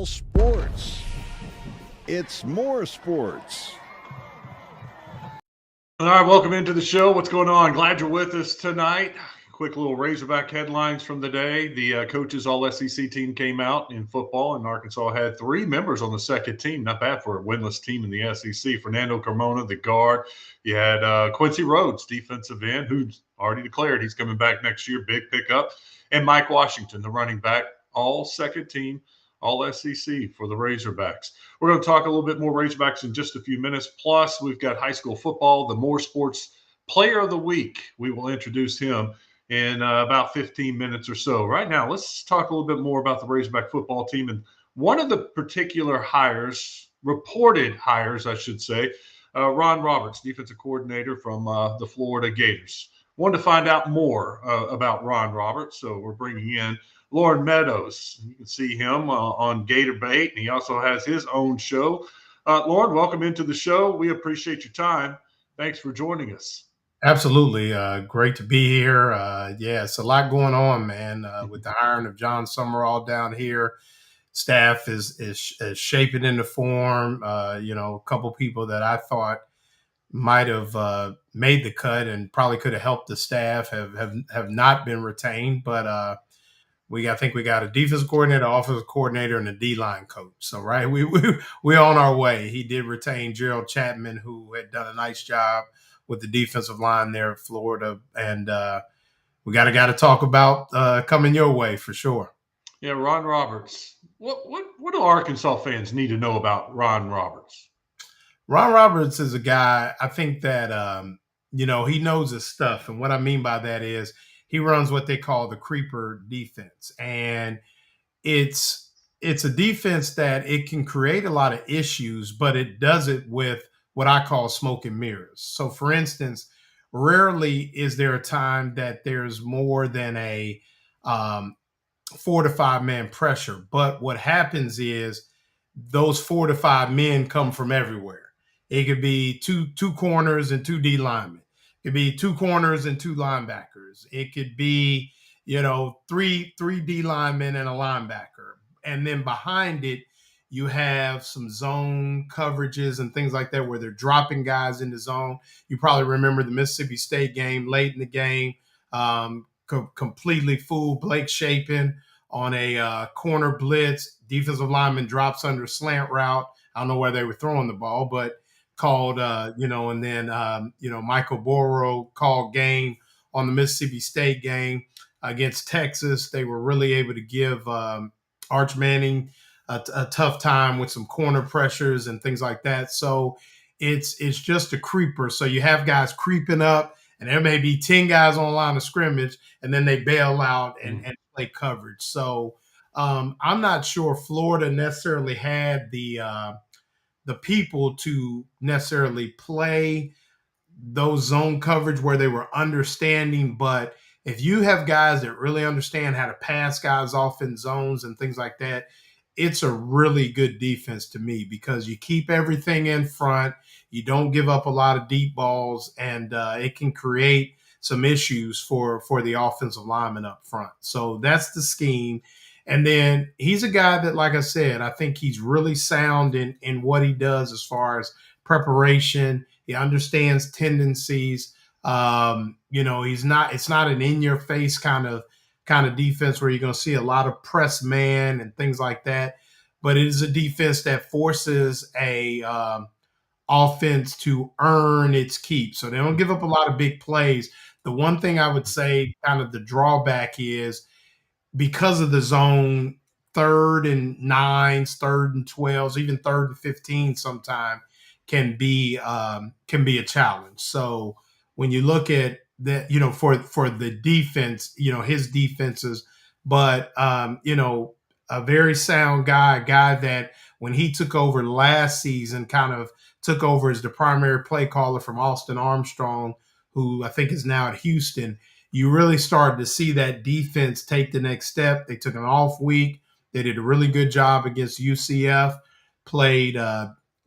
little sports. It's more sports. All right, welcome into the show. What's going on? Glad you're with us tonight. Quick little Razorback headlines from the day. The coaches all-SEC team came out in football, and Arkansas had 3 members on the second team. Not bad for a winless team in the SEC. Fernando Carmona, the guard. You had Quincy Rhodes, defensive end, who's already declared he's coming back next year, big pickup. And Mike Washington, the running back, all second team, all SEC for the Razorbacks. We're going to talk a little bit more Razorbacks in just a few minutes. Plus, we've got high school football, the More Sports Player of the Week. We will introduce him in about 15 minutes or so. Right now, let's talk a little bit more about the Razorback football team. And one of the particular hires, reported hires, I should say, Ron Roberts, defensive coordinator from the Florida Gators. Wanted to find out more about Ron Roberts, so we're bringing in Loren Meadows. You can see him on GatorBait, and he also has his own show. Loren, welcome into the show. We appreciate your time. Thanks for joining us. Absolutely. Great to be here. Yeah, it's a lot going on, man, with the hiring of John Summerall down here. Staff is shaping into form. A couple people that I thought might have made the cut and probably could have helped the staff have not been retained. But I think we got a defensive coordinator, offensive coordinator, and a D-line coach. So, right, we're on our way. He did retain Gerald Chapman, who had done a nice job with the defensive line there at Florida. And we got to talk about coming your way for sure. Yeah, Ron Roberts. What do Arkansas fans need to know about Ron Roberts? Ron Roberts is a guy, I think that, he knows his stuff. And what I mean by that is he runs what they call the creeper defense. And it's a defense that it can create a lot of issues, but it does it with what I call smoke and mirrors. So, for instance, rarely is there a time that there's more than a 4 to 5 man pressure. But what happens is those 4 to 5 men come from everywhere. It could be two corners and 2 D linemen. It could be 2 corners and 2 linebackers. It could be, 3 D linemen and a linebacker. And then behind it, you have some zone coverages and things like that where they're dropping guys in the zone. You probably remember the Mississippi State game, late in the game, completely fooled Blake Shapen on a corner blitz. Defensive lineman drops under slant route. I don't know where they were throwing the ball, but called, and then, Michael Borrow called game on the Mississippi State game against Texas. They were really able to give Arch Manning a tough time with some corner pressures and things like that. So it's just a creeper. So you have guys creeping up, and there may be 10 guys on the line of scrimmage, and then they bail out and play coverage. So I'm not sure Florida necessarily had the people to necessarily play those zone coverage where they were understanding. But if you have guys that really understand how to pass guys off in zones and things like that, it's a really good defense to me because you keep everything in front. You don't give up a lot of deep balls, and it can create some issues for the offensive lineman up front. So that's the scheme. And then he's a guy that, like I said, I think he's really sound in what he does as far as preparation. He understands tendencies. It's not an in-your-face kind of defense where you're going to see a lot of press man and things like that. But it is a defense that forces a offense to earn its keep. So they don't give up a lot of big plays. The one thing I would say kind of the drawback is because of the zone, 3rd and 9s, 3rd and 12s, even 3rd and 15 sometime can be a challenge. So when you look at that, for the defense, his defenses, but, a very sound guy, a guy that when he took over last season, kind of took over as the primary play caller from Austin Armstrong, who I think is now at Houston, you really started to see that defense take the next step. They took an off week. They did a really good job against UCF, played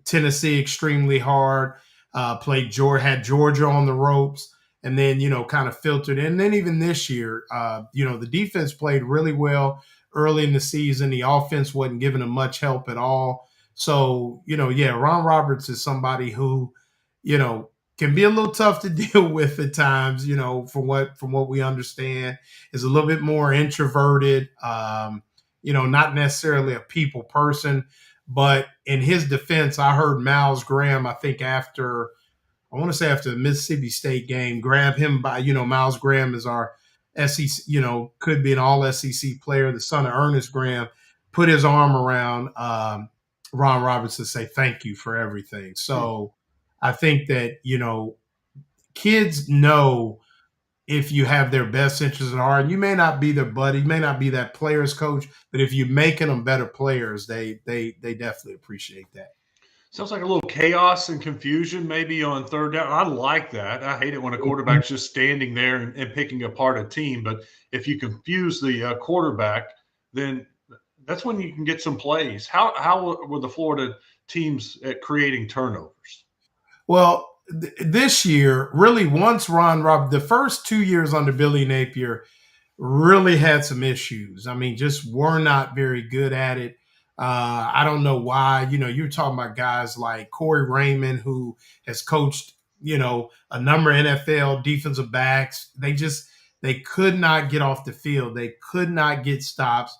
Tennessee extremely hard, had Georgia on the ropes, and then, kind of filtered in. And then even this year, the defense played really well early in the season. The offense wasn't giving him much help at all. So, Ron Roberts is somebody who, can be a little tough to deal with at times, from what we understand, is a little bit more introverted, not necessarily a people person. But in his defense, I heard Miles Graham, I think I want to say after the Mississippi State game, grab him by, Miles Graham is our SEC, could be an all SEC player, the son of Ernest Graham, put his arm around Ron Roberts to say thank you for everything. So I think that, kids know if you have their best interests at heart. And you may not be their buddy, you may not be that player's coach, but if you're making them better players, they definitely appreciate that. Sounds like a little chaos and confusion maybe on third down. I like that. I hate it when a quarterback's just standing there and picking apart a team. But if you confuse the quarterback, then that's when you can get some plays. How were the Florida teams at creating turnovers? Well, this year, really, once the first 2 years under Billy Napier really had some issues. I mean, just were not very good at it. I don't know why. You're talking about guys like Corey Raymond, who has coached, a number of NFL defensive backs. They could not get off the field. They could not get stops.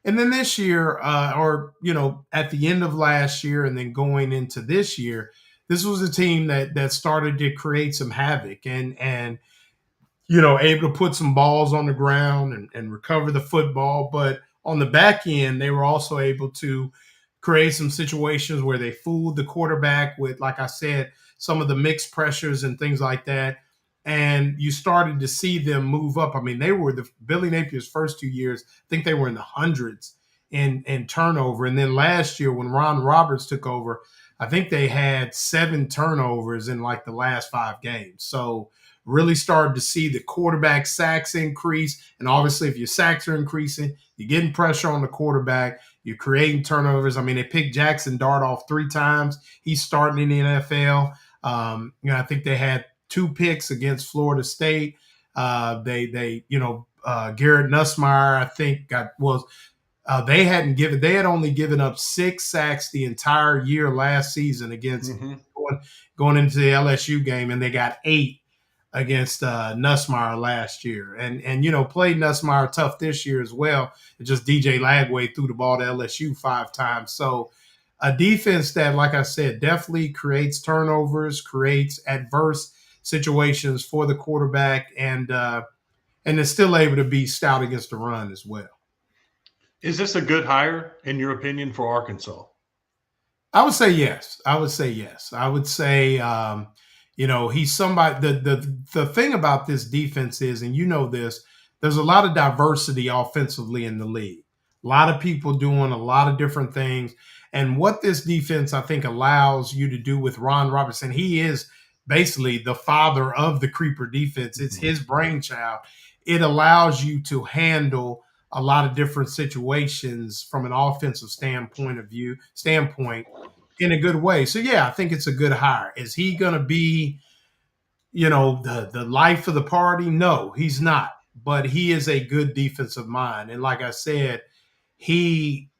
And then this year, at the end of last year and then going into this year, this was a team that started to create some havoc and able to put some balls on the ground and recover the football. But on the back end, they were also able to create some situations where they fooled the quarterback with, like I said, some of the mixed pressures and things like that. And you started to see them move up. I mean, they were Billy Napier's first 2 years, I think they were in the hundreds in turnover. And then last year when Ron Roberts took over, I think they had 7 turnovers in like the last 5 games. So really started to see the quarterback sacks increase. And obviously, if your sacks are increasing, you're getting pressure on the quarterback, you're creating turnovers. I mean, they picked Jackson Dart off 3 times. He's starting in the NFL. I think they had 2 picks against Florida State. Garrett Nussmeier, I think, they had only given up 6 sacks the entire year last season against going into the LSU game, and they got 8 against Nussmeier last year. And played Nussmeier tough this year as well. It just DJ Lagway threw the ball to LSU 5 times. So a defense that, like I said, definitely creates turnovers, creates adverse situations for the quarterback, and is still able to be stout against the run as well. Is this a good hire, in your opinion, for Arkansas? I would say yes. I would say, he's somebody. The thing about this defense is, and this, there's a lot of diversity offensively in the league. A lot of people doing a lot of different things. And what this defense, I think, allows you to do with Ron Robertson, he is basically the father of the creeper defense. It's his brainchild. It allows you to handle a lot of different situations from an offensive standpoint in a good way. So, yeah, I think it's a good hire. Is he going to be, the life of the party? No, he's not. But he is a good defensive mind. And like I said, he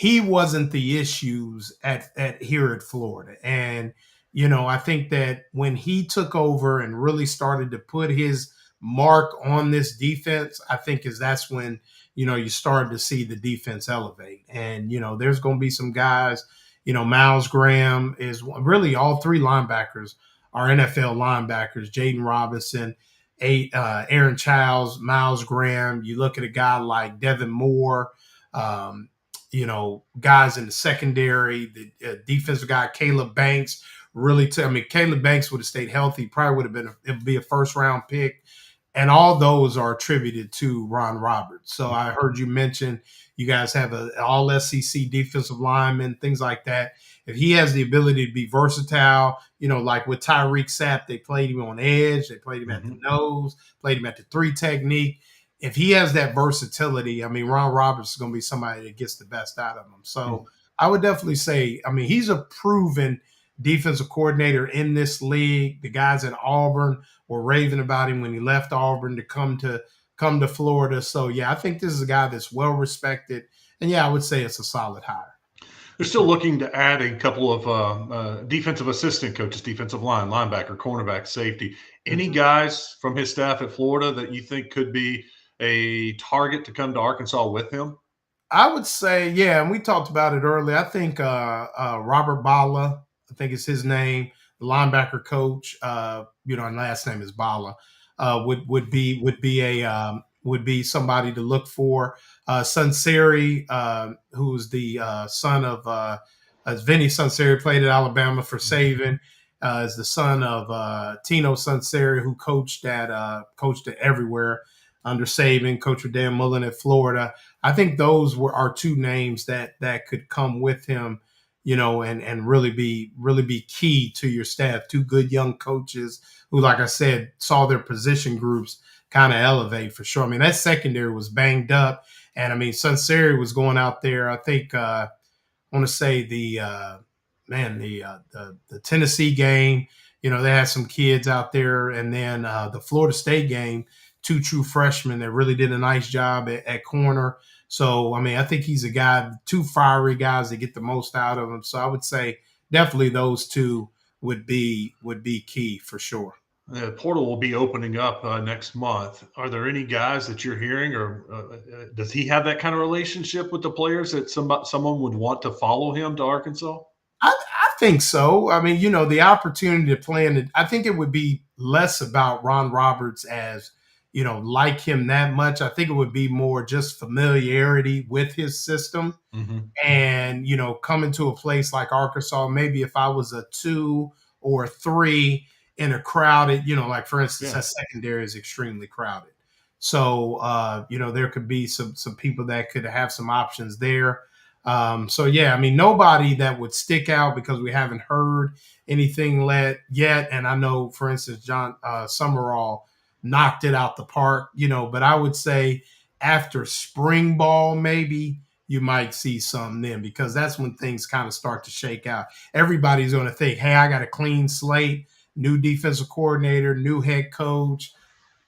wasn't the issues at here at Florida. And, I think that when he took over and really started to put his mark on this defense, I think that's when, you started to see the defense elevate. And, there's going to be some guys, Miles Graham is really all 3 linebackers are NFL linebackers. Jaden Robinson, Aaron Childs, Miles Graham. You look at a guy like Devin Moore, guys in the secondary, the defensive guy, Caleb Banks, Caleb Banks would have stayed healthy, probably would have been, it would be a first-round pick. And all those are attributed to Ron Roberts. So I heard you mention you guys have an all-SEC defensive lineman, things like that. If he has the ability to be versatile, like with Tyreek Sapp, they played him on edge, they played him at the nose, played him at the 3 technique. If he has that versatility, Ron Roberts is going to be somebody that gets the best out of him. So I would definitely say, he's a proven defensive coordinator in this league. The guys at Auburn were raving about him when he left Auburn to come to come to Florida. So yeah, I think this is a guy that's well respected, and yeah, I would say it's a solid hire. They're still looking to add a couple of defensive assistant coaches, defensive line, linebacker, cornerback, safety. Any guys from his staff at Florida that you think could be a target to come to Arkansas with him? I would say, yeah, and we talked about it earlier. I think Robert Bala, I think is his name, the linebacker coach. And last name is Bala. Would be somebody to look for. Sunseri, who's the son of Vinny Sunseri, played at Alabama for Saban. Is the son of Tino Sunseri, who coached at everywhere under Saban, coached with Dan Mullen at Florida. I think those are two names that could come with him, and really be key to your staff. Two good young coaches who, like I said, saw their position groups kind of elevate for sure. I mean, that secondary was banged up, and I mean, Sunseri was going out there. I think I want to say the Tennessee game. They had some kids out there, and then the Florida State game, two true freshmen that really did a nice job at corner. So, I mean, I think he's a guy, two fiery guys that get the most out of him. So I would say definitely those two would be key for sure. The portal will be opening up next month. Are there any guys that you're hearing, or does he have that kind of relationship with the players that someone would want to follow him to Arkansas? I think so. I mean, the opportunity to play in it, I think it would be less about Ron Roberts as, like him that much. I think it would be more just familiarity with his system. Mm-hmm. And, coming to a place like Arkansas, maybe if I was a 2 or a 3 in a crowded, like for instance, that secondary is extremely crowded. So, there could be some people that could have some options there. So yeah, I mean, nobody that would stick out because we haven't heard anything yet. And I know, for instance, John Summerall knocked it out the park, but I would say after spring ball, maybe you might see some then, because that's when things kind of start to shake out. Everybody's going to think, hey, I got a clean slate, new defensive coordinator, new head coach.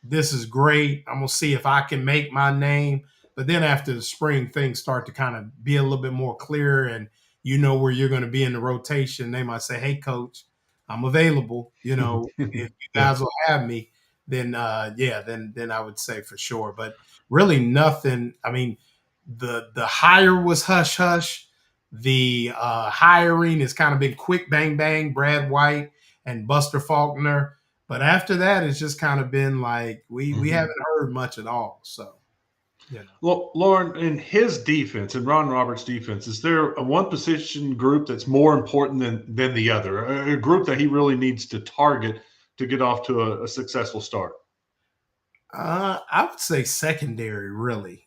This is great. I'm going to see if I can make my name. But then after the spring, things start to kind of be a little bit more clear, and where you're going to be in the rotation. They might say, hey, coach, I'm available. If you guys will have me, then then I would say for sure. But really nothing. I mean, the hire was hush hush. The hiring has kind of been quick, bang, bang, Brad White and Buster Faulkner. But after that, it's just kind of been like we haven't heard much at all. So. Well, Loren, in his defense, in Ron Roberts' defense, is there a one position group that's more important than the other? A group that he really needs to target to get off to a successful start? I would say secondary, really.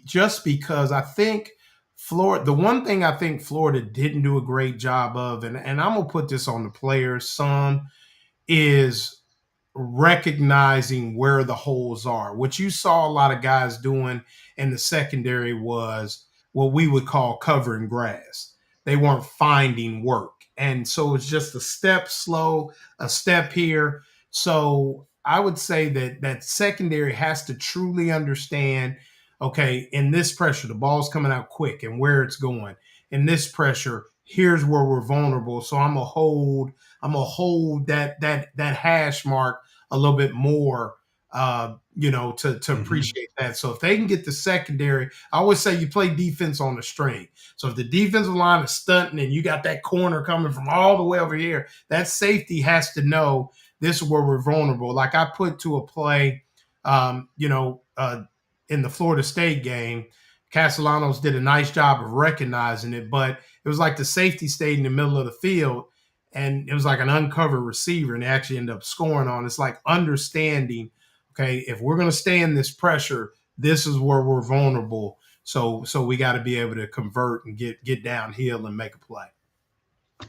Just because I think Florida, the one thing I think Florida didn't do a great job of, and I'm going to put this on the players some, is recognizing where the holes are. What you saw a lot of guys doing in the secondary was what we would call covering grass. They weren't finding work. And so it's just a step slow, a step here. So I would say that secondary has to truly understand, okay, in this pressure, the ball's coming out quick and where it's going. In this pressure, here's where we're vulnerable. So I'm gonna hold that hash mark a little bit more, to appreciate that. So if they can get the secondary, I always say you play defense on the string. So if the defensive line is stunting and you got that corner coming from all the way over here, that safety has to know this is where we're vulnerable. Like I put to a play, in the Florida State game, Castellanos did a nice job of recognizing it, but it was like the safety stayed in the middle of the field, and it was like an uncovered receiver, and they actually ended up scoring on. It's like understanding, okay, if we're going to stay in this pressure, this is where we're vulnerable. So we got to be able to convert and get downhill and make a play.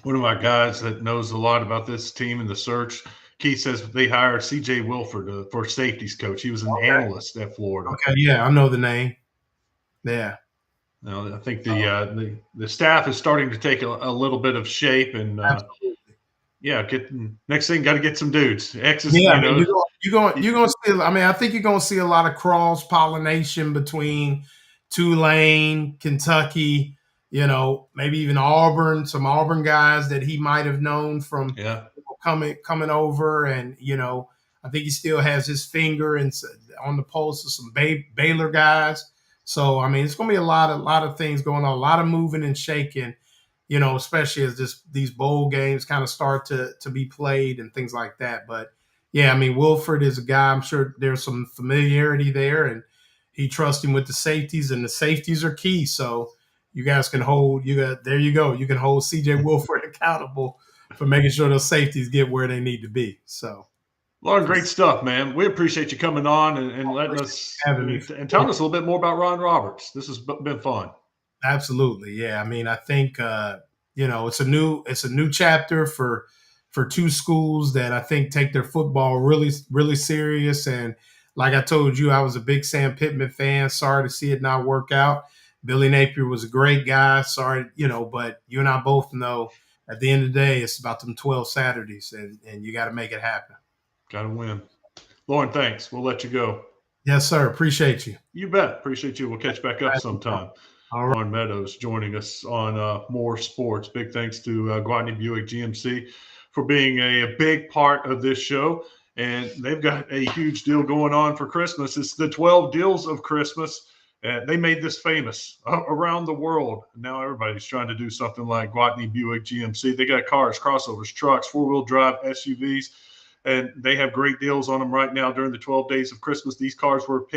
One of my guys that knows a lot about this team and the search, Keith says they hired C.J. Wilford for safeties coach. He was an analyst at Florida. Okay, yeah, I know the name. Yeah. Now, I think the staff is starting to take a little bit of shape, and next thing, got to get some dudes. X's, You're gonna see. I mean, I think you're gonna see a lot of cross pollination between Tulane, Kentucky, maybe even Auburn. Some Auburn guys that he might have known from coming over, and I think he still has his finger on the pulse of some Baylor guys. So I mean, it's gonna be a lot of things going on, a lot of moving and shaking. Especially as these bowl games kind of start to be played and things like that. But yeah, I mean, Wilford is a guy, I'm sure there's some familiarity there, and he trusts him with the safeties, and the safeties are key. So you guys can there you go. You can hold CJ Wilford accountable for making sure those safeties get where they need to be. So, Loren, great stuff, man. We appreciate you coming on and letting us and telling us a little bit more about Ron Roberts. This has been fun. Absolutely. Yeah. I mean, I think, it's a new chapter for two schools that I think take their football really, really serious. And like I told you, I was a big Sam Pittman fan. Sorry to see it not work out. Billy Napier was a great guy. Sorry, but you and I both know at the end of the day, it's about them 12 Saturdays, and you got to make it happen. Got to win. Loren, thanks. We'll let you go. Yes, sir. Appreciate you. You bet. Appreciate you. We'll catch back up sometime. All right. Loren Meadows joining us on More Sports. Big thanks to Gwatney Buick GMC for being a big part of this show. And they've got a huge deal going on for Christmas. It's the 12 Deals of Christmas. They made this famous around the world. Now everybody's trying to do something like Gwatney Buick GMC. They got cars, crossovers, trucks, four-wheel drive, SUVs, and they have great deals on them right now during the 12 days of Christmas. These cars were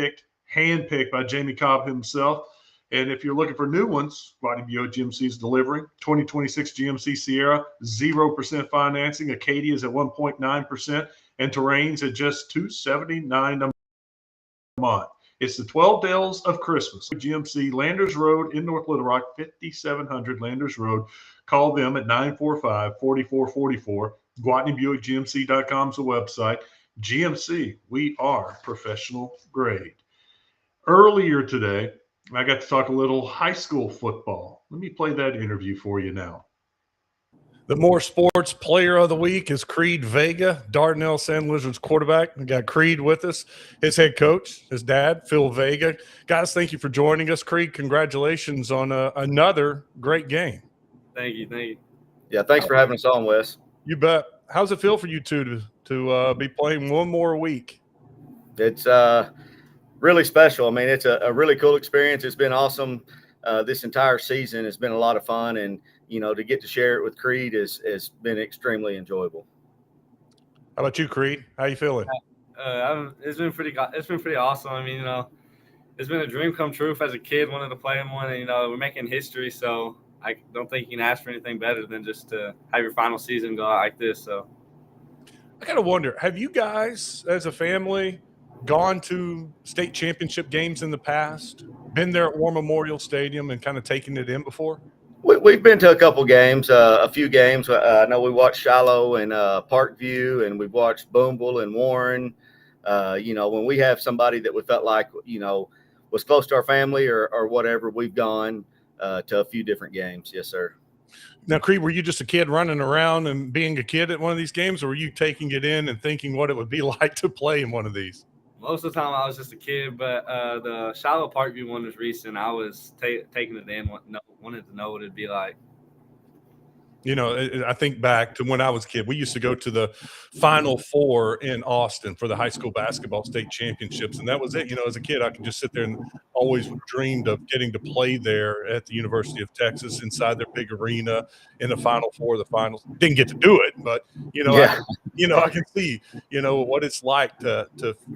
hand-picked by Jamie Cobb himself. And if you're looking for new ones, Gwatney Buick GMC is delivering. 2026 GMC Sierra, 0% financing. Acadia is at 1.9%. And Terrain's at just $279 a month. It's the 12 Deals of Christmas. GMC, Landers Road in North Little Rock, 5700 Landers Road. Call them at 945-4444. GwatneyBuickGMC.com is the website. GMC, we are professional grade. Earlier today, I got to talk a little high school football. Let me play that interview for you now. The More Sports Player of the Week is Creed Vega, Dardanelle Sand Lizards quarterback. We got Creed with us, his head coach, his dad, Phil Vega. Guys, thank you for joining us. Creed, congratulations on another great game. Thank you. Yeah, thanks for having us on, Wes. You bet. How's it feel for you two to be playing one more week? It's really special. I mean, it's a really cool experience. It's been awesome. This entire season has been a lot of fun, and to get to share it with Creed has been extremely enjoyable. How about you, Creed? How you feeling? It's been pretty awesome. I mean, it's been a dream come true. As a kid, wanted to play in one, and we're making history. So I don't think you can ask for anything better than just to have your final season go out like this. So I gotta wonder, have you guys, as a family, gone to state championship games in the past? Been there at War Memorial Stadium and kind of taken it in before? We've been to a couple games, a few games. I know we watched Shiloh and Parkview, and we've watched Boonville and Warren. When we have somebody that we felt like, was close to our family or whatever, we've gone to a few different games. Yes, sir. Now, Creed, were you just a kid running around and being a kid at one of these games, or were you taking it in and thinking what it would be like to play in one of these? Most of the time I was just a kid, but the Shiloh Parkview one was recent. I was taking it in, wanted to know what it'd be like. I think back to when I was a kid. We used to go to the Final Four in Austin for the high school basketball state championships, and that was it. As a kid, I could just sit there and always dreamed of getting to play there at the University of Texas inside their big arena in the Final Four, the finals. Didn't get to do it, but I can see what it's like to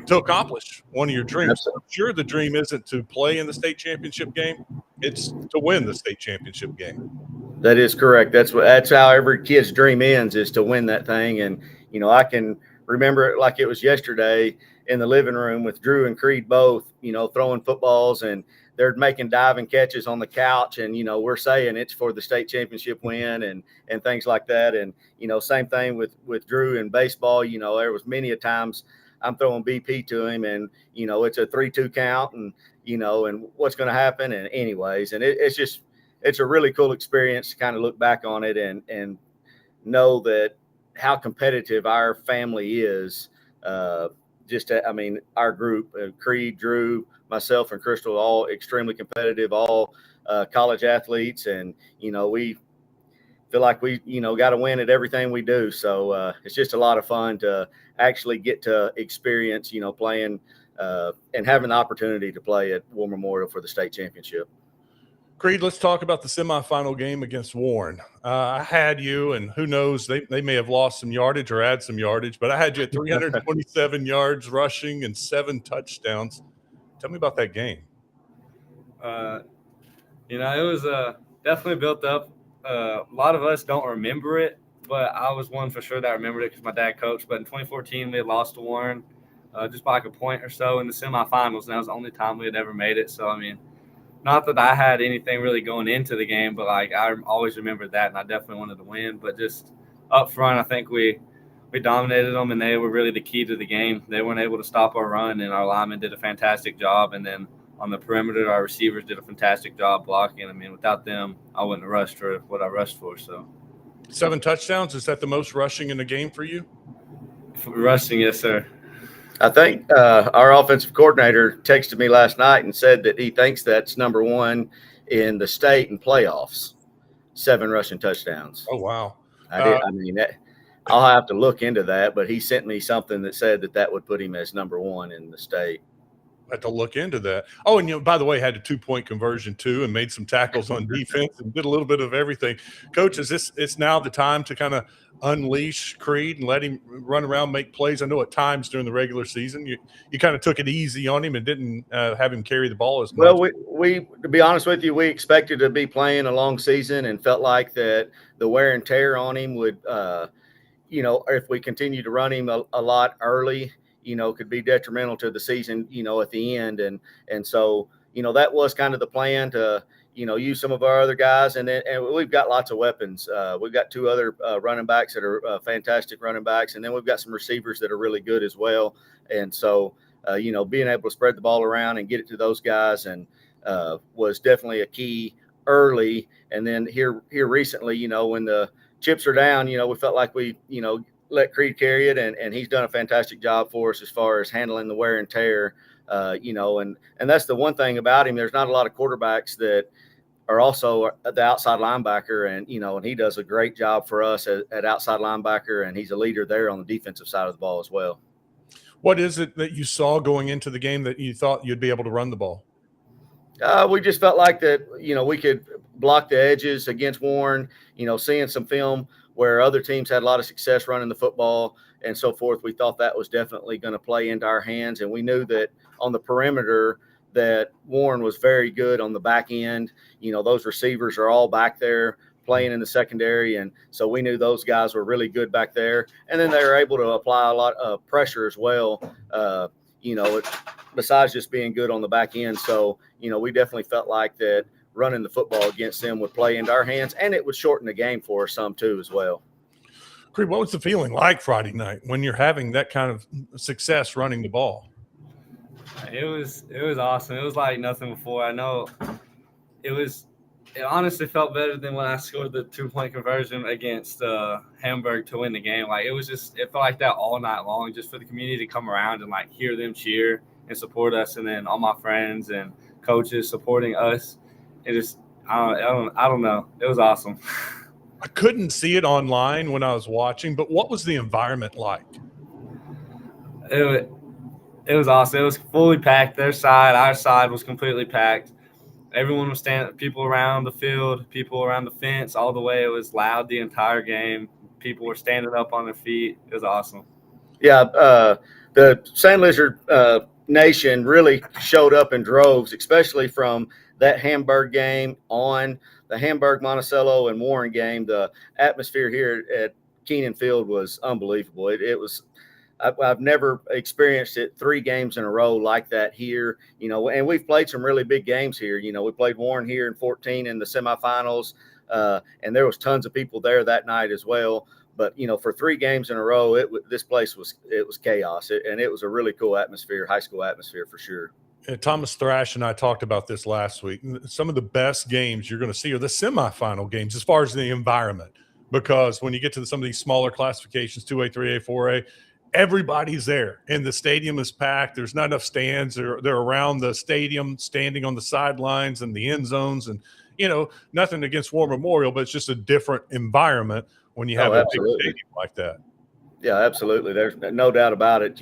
accomplish one of your dreams. Absolutely. Sure, the dream isn't to play in the state championship game; it's to win the state championship game. That is correct. That's how every kid's dream ends, is to win that thing. And I can remember it like it was yesterday in the living room with Drew and Creed both, throwing footballs, and they're making diving catches on the couch, and we're saying it's for the state championship win and things like that. And same thing with Drew in baseball. There was many a times I'm throwing BP to him, and it's a 3-2 count, and and what's going to happen. And anyways, and it's a really cool experience to kind of look back on it and know that how competitive our family is. our group, Creed, Drew, myself, and Crystal, all extremely competitive, all college athletes, and we feel like we got to win at everything we do. So it's just a lot of fun to actually get to experience playing and having the opportunity to play at War Memorial for the state championship. Creed, let's talk about the semifinal game against Warren. I had you, and who knows, they may have lost some yardage or add some yardage, but I had you at 327 yards rushing and 7 touchdowns. Tell me about that game. It was definitely built up. A lot of us don't remember it, but I was one for sure that remembered it because my dad coached. But in 2014, we had lost to Warren just by like a point or so in the semifinals, and that was the only time we had ever made it. So, not that I had anything really going into the game, but I always remembered that, and I definitely wanted to win. But just up front, I think we dominated them, and they were really the key to the game. They weren't able to stop our run, and our linemen did a fantastic job. And then on the perimeter, our receivers did a fantastic job blocking. Without them, I wouldn't have rushed for what I rushed for. So, 7 touchdowns, is that the most rushing in the game for you? Rushing, yes, sir. I think our offensive coordinator texted me last night and said that he thinks that's number 1 in the state in playoffs, 7 rushing touchdowns. Oh, wow. I'll have to look into that, but he sent me something that said that would put him as number 1 in the state. I have to look into that. Oh, and by the way, had a 2-point conversion too, and made some tackles on defense and did a little bit of everything. Coach, it's now the time to kind of unleash Creed and let him run around, make plays? I know at times during the regular season you kind of took it easy on him and didn't have him carry the ball as much. Well, we to be honest with you, we expected to be playing a long season and felt like that the wear and tear on him would, if we continue to run him a lot early, could be detrimental to the season, at the end. And so, that was kind of the plan to, use some of our other guys. And we've got lots of weapons. We've got 2 other running backs that are fantastic running backs. And then we've got some receivers that are really good as well. And so, being able to spread the ball around and get it to those guys and was definitely a key early. And then here recently, when the chips are down, we felt like we, let Creed carry it, and he's done a fantastic job for us as far as handling the wear and tear, and that's the one thing about him. There's not a lot of quarterbacks that are also the outside linebacker, and he does a great job for us at outside linebacker, and he's a leader there on the defensive side of the ball as well. What is it that you saw going into the game that you thought you'd be able to run the ball? We just felt like that, we could block the edges against Warren, seeing some film where other teams had a lot of success running the football and so forth. We thought that was definitely going to play into our hands. And we knew that on the perimeter that Warren was very good on the back end. Those receivers are all back there playing in the secondary. And so we knew those guys were really good back there. And then they were able to apply a lot of pressure as well, besides just being good on the back end. So, we definitely felt like that running the football against them would play into our hands, and it would shorten the game for us some too as well. Creed, what was the feeling like Friday night when you're having that kind of success running the ball? It was awesome. It was like nothing before. I know it honestly felt better than when I scored the 2-point conversion against Hamburg to win the game. It felt like that all night long, just for the community to come around and hear them cheer and support us, and then all my friends and coaches supporting us. It just, I don't know. It was awesome. I couldn't see it online when I was watching, but what was the environment like? It was awesome. It was fully packed. Their side, our side was completely packed. Everyone was standing, people around the field, people around the fence, all the way. It was loud the entire game. People were standing up on their feet. It was awesome. Yeah, the Sand Lizard Nation really showed up in droves, especially from that Hamburg game on the Hamburg, Monticello, and Warren game. The atmosphere here at Keenan Field was unbelievable. It was, I've never experienced it 3 games in a row like that here, and we've played some really big games here. We played Warren here in 14 in the semifinals, and there was tons of people there that night as well. But, for 3 games in a row, this place was chaos, and it was a really cool atmosphere, high school atmosphere for sure. Thomas Thrash and I talked about this last week. Some of the best games you're going to see are the semifinal games as far as the environment, because when you get to some of these smaller classifications, 2A, 3A, 4A, everybody's there, and the stadium is packed. There's not enough stands. They're around the stadium, standing on the sidelines and the end zones. And, nothing against War Memorial, but it's just a different environment when you have a big stadium like that. Yeah, absolutely. There's no doubt about it,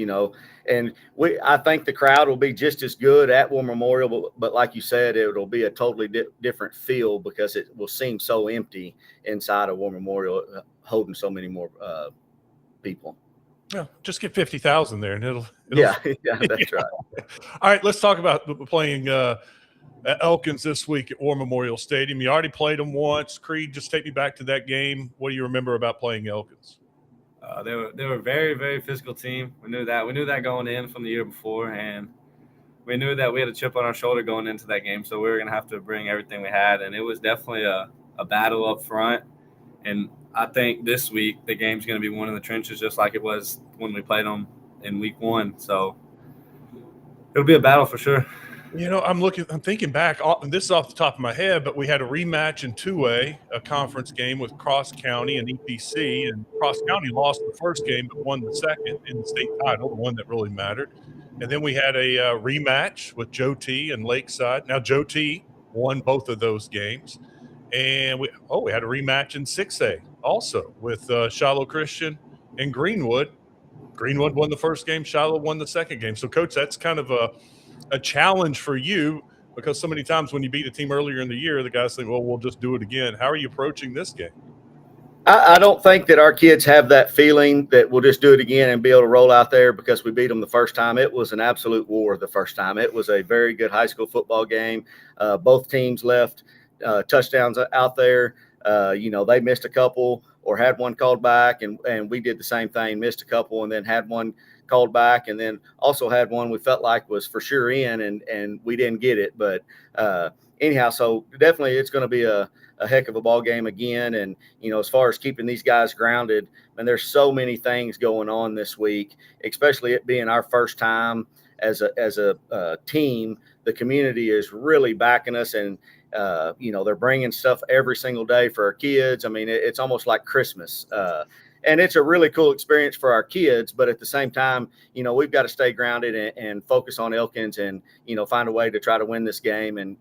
and I think the crowd will be just as good at War Memorial, but like you said, it'll be a totally different feel because it will seem so empty inside of War Memorial, holding so many more people. Yeah, just get 50,000 there, and it'll yeah, that's right. All right, let's talk about playing Elkins this week at War Memorial Stadium. You already played them once. Creed, just take me back to that game. What do you remember about playing Elkins? They were a very, very physical team. We knew that going in from the year before, and we knew that we had a chip on our shoulder going into that game, so we were going to have to bring everything we had, and it was definitely a battle up front. And I think this week the game's going to be one in the trenches, just like it was when we played them in week 1. So it'll be a battle for sure. I'm thinking back, and this is off the top of my head, but we had a rematch in 2A, a conference game with Cross County and EPC, and Cross County lost the first game but won the second in the state title, the one that really mattered. And then we had a rematch with Joe T and Lakeside. Now, Joe T won both of those games. And we had a rematch in 6A also with Shiloh Christian and Greenwood. Greenwood won the first game, Shiloh won the second game. So, Coach, that's kind of a challenge for you, because so many times when you beat a team earlier in the year, the guys think, well, we'll just do it again. How are you approaching this game? I don't think that our kids have that feeling that we'll just do it again and be able to roll out there because we beat them the first time. It was an absolute war the first time. It was a very good high school football game. Both teams left touchdowns out there. They missed a couple or had one called back, and we did the same thing, missed a couple and then had one called back, and then also had one we felt like was for sure in, and we didn't get it. But anyhow, so definitely it's going to be a heck of a ball game again. And, as far as keeping these guys grounded, and there's so many things going on this week, especially it being our first time as a team. The community is really backing us, and they're bringing stuff every single day for our kids. I mean, it's almost like Christmas. And it's a really cool experience for our kids, but at the same time, we've got to stay grounded and focus on Elkins and, find a way to try to win this game, and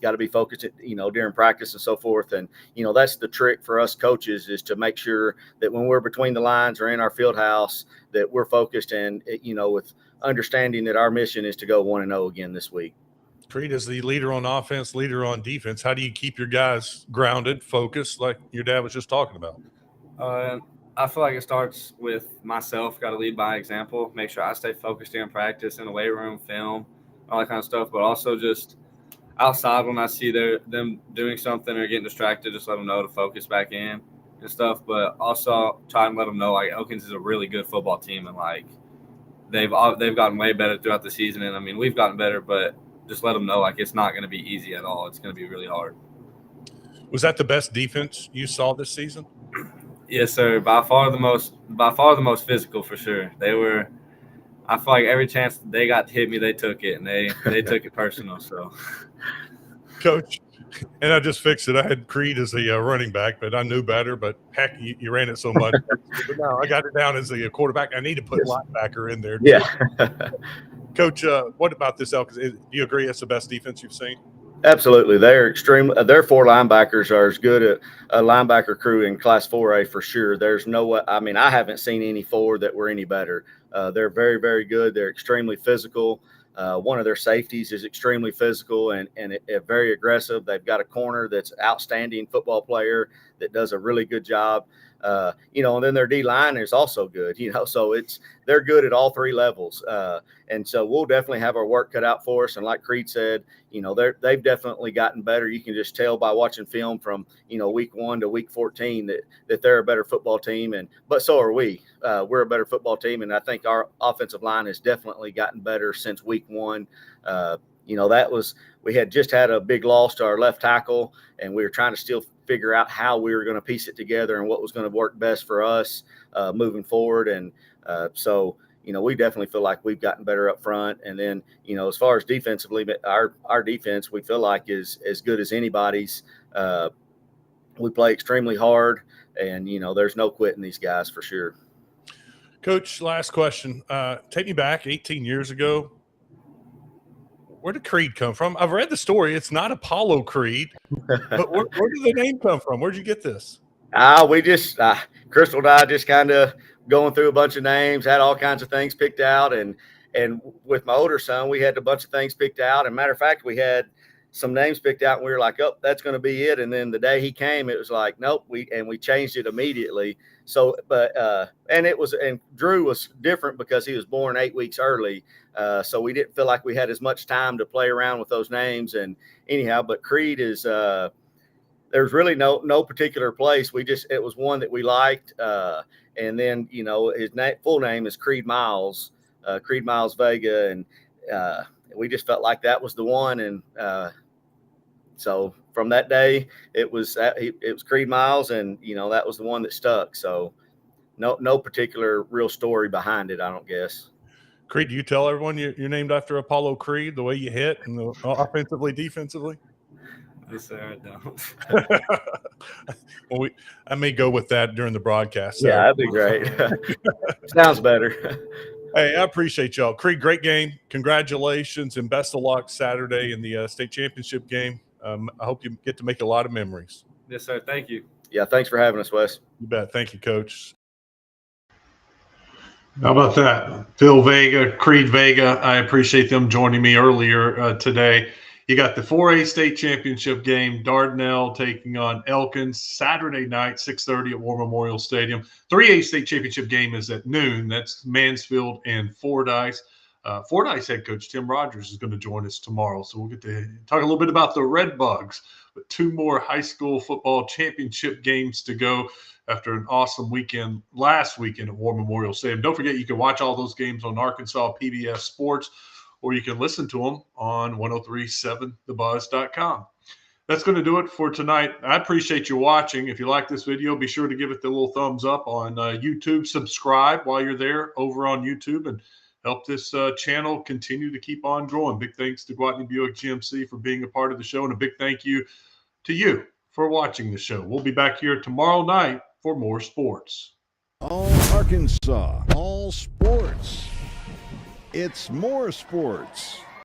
got to be focused, during practice and so forth. And, that's the trick for us coaches, is to make sure that when we're between the lines or in our field house, that we're focused and, with understanding that our mission is to go 1-0 again this week. Creed, as the leader on offense, leader on defense, how do you keep your guys grounded, focused, like your dad was just talking about? I feel like it starts with myself. Got to lead by example. Make sure I stay focused in practice, in the weight room, film, all that kind of stuff. But also just outside, when I see them doing something or getting distracted, just let them know to focus back in and stuff. But also try and let them know, like, Elkins is a really good football team, and like they've gotten way better throughout the season. And I mean, we've gotten better, but just let them know, like, it's not going to be easy at all. It's going to be really hard. Was that the best defense you saw this season? Yes, sir. By far the most physical, for sure. They were. I feel like every chance they got to hit me, they took it, and they took it personal. So, Coach, and I just fixed it. I had Creed as a running back, but I knew better. But heck, you ran it so much. But no, I got it down as a quarterback. I need to put linebacker in there. Yeah. Coach, what about this Elkins? Do you agree it's the best defense you've seen? Absolutely. Their 4 linebackers are as good at a linebacker crew in Class 4A for sure. There's no way. I mean, I haven't seen any 4 that were any better. They're very, very good. They're extremely physical. One of their safeties is extremely physical and very aggressive. They've got a corner that's an outstanding football player that does a really good job. And then their D line is also good, so they're good at all 3 levels. And so we'll definitely have our work cut out for us. And like Creed said, they've definitely gotten better. You can just tell by watching film from, week 1 to week 14 that they're a better football team. But so are we. We're a better football team. And I think our offensive line has definitely gotten better since week 1. We had just had a big loss to our left tackle, and we were trying to still figure out how we were going to piece it together and what was going to work best for us moving forward. And so we definitely feel like we've gotten better up front. And then, as far as defensively, our defense, we feel like is as good as anybody's. We play extremely hard, and, there's no quitting these guys for sure. Coach, last question. Take me back 18 years ago. Where did Creed come from? I've read the story. It's not Apollo Creed, but where did the name come from? Where'd you get this? We just Crystal and I just kind of going through a bunch of names, had all kinds of things picked out, and with my older son, we had a bunch of things picked out. And matter of fact, we had some names picked out, and we were like, "Oh, that's going to be it." And then the day he came, it was like, "Nope." We changed it immediately. So, and Drew was different because he was born 8 weeks early, so we didn't feel like we had as much time to play around with those names. And anyhow, but Creed is. There's really no particular place. It was one that we liked, and then his full name is Creed Miles Vega, and we just felt like that was the one, and so from that day it was Creed Miles, and that was the one that stuck. So no particular real story behind it, I don't guess. Creed, do you tell everyone you're named after Apollo Creed, the way you hit and the offensively, defensively? Yes, sir, I don't. Well, I may go with that during the broadcast. So. Yeah, that'd be great. Sounds better. Hey, I appreciate y'all. Creed, great game. Congratulations and best of luck Saturday in the state championship game. I hope you get to make a lot of memories. Yes, sir. Thank you. Yeah, thanks for having us, Wes. You bet. Thank you, Coach. How about that? Phil Vega, Creed Vega. I appreciate them joining me earlier today. You got the 4A state championship game, Dardanelle taking on Elkins, Saturday night, 6:30 at War Memorial Stadium. 3A state championship game is at noon. That's Mansfield and Fordyce. Fordyce head coach Tim Rogers is going to join us tomorrow, so we'll get to talk a little bit about the Red Bugs. But 2 more high school football championship games to go after an awesome weekend last weekend at War Memorial Stadium. Don't forget, you can watch all those games on Arkansas PBS Sports, or you can listen to them on 1037thebuzz.com. That's going to do it for tonight. I appreciate you watching. If you like this video, be sure to give it the little thumbs up on YouTube. Subscribe while you're there over on YouTube and help this channel continue to keep on growing. Big thanks to Gwatney Buick GMC for being a part of the show, and a big thank you to you for watching the show. We'll be back here tomorrow night for more sports. All Arkansas, all sports. It's more sports.